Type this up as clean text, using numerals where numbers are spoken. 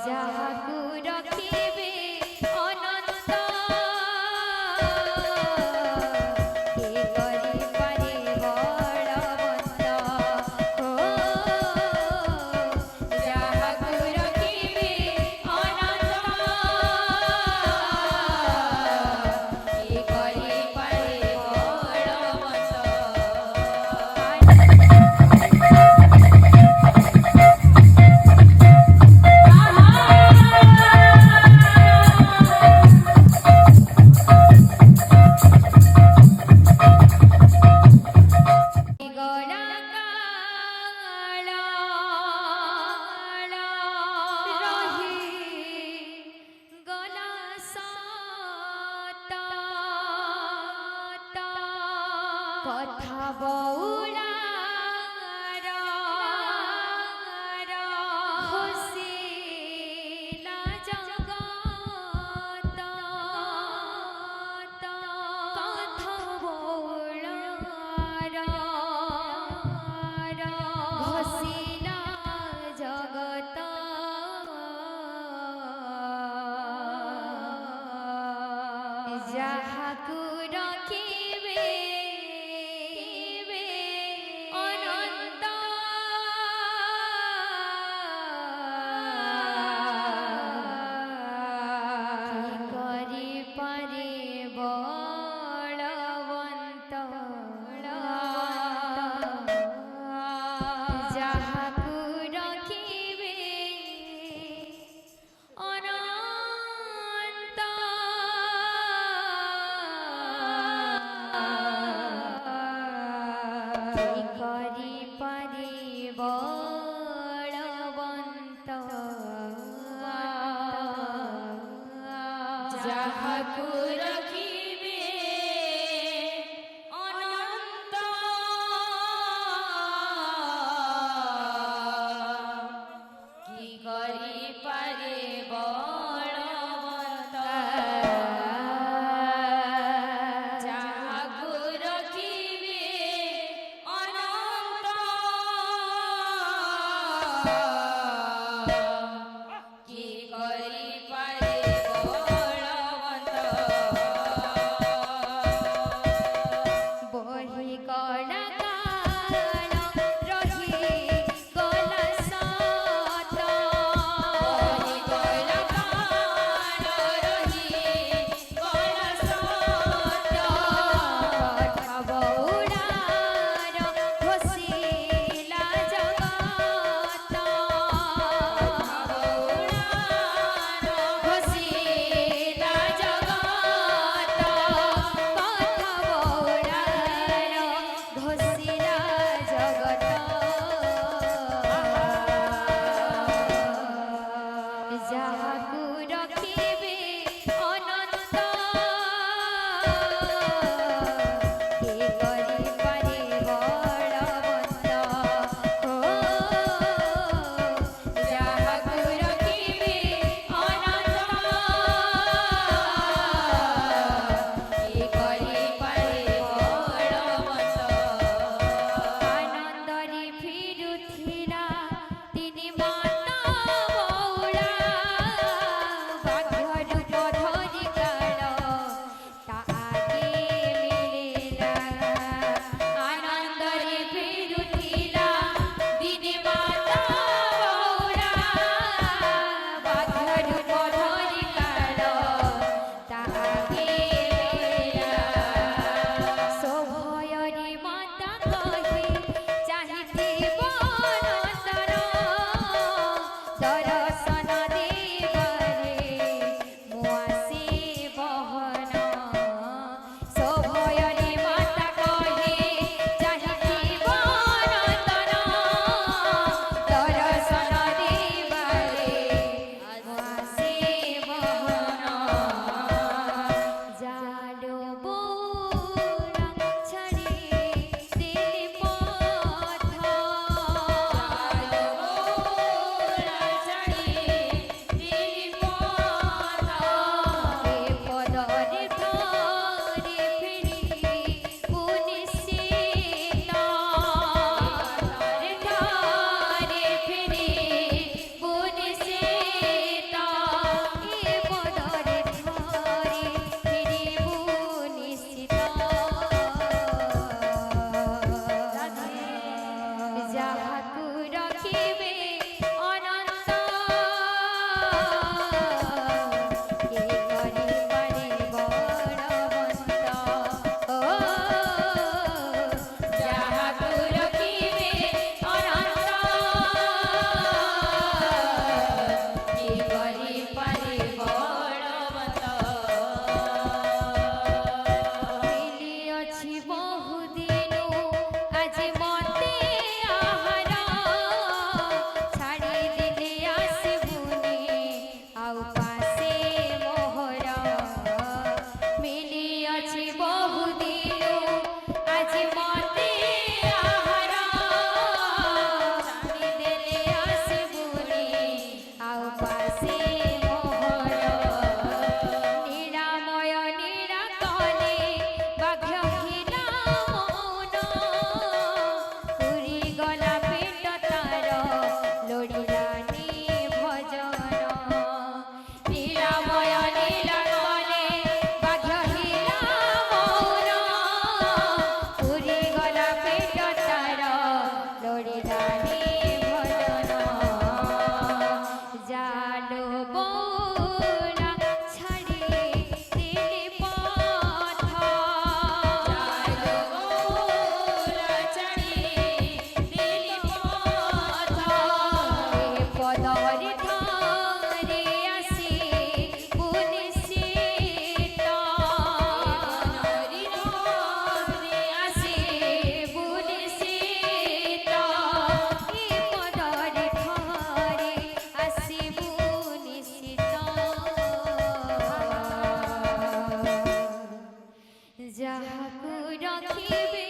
যাহাকু রখিবে অনন্ত কে করি পারে বড়বন্ত ও যাহাকু রখিবে অনন্ত কে করি পারে বড়বন্ত কথা বউলা হসিলা জগত কথা বউলা হসিলা জগত যাহাকু রখিবে অনন্ত করি পারে বলবন্ত যাহাকু রখিবে অনন্ত করি পারে বলবন্ত যাহাকু রখিবে অনন্ত কি করি পারে বলবন্ত যাহাকু রখিবে অনন্ত কি করি পারে বলবন্ত বহি কড়া কাল রহি কলসত বহি কড়া কাল আসে মোহর নিরাময় নিরাকলে বাঘ্য হিলা মৌন পুরি গলা পেট তার লোড়িলানি ভজন নিরাময় নিরাকলে বাঘ্য হিলা মৌন পুরি গলা পেট তার লোড়িলানি ভজন জালো বৌলা ছাড়ি দিলি পথ জালো বৌলা ছাড়ি দিলি পথ পদরি ধরে আসি বুনিশিত পদরি ধরে আসি বুনিশিত পদরি ধরে আসি বুনিশিত যাহাকু রখিবে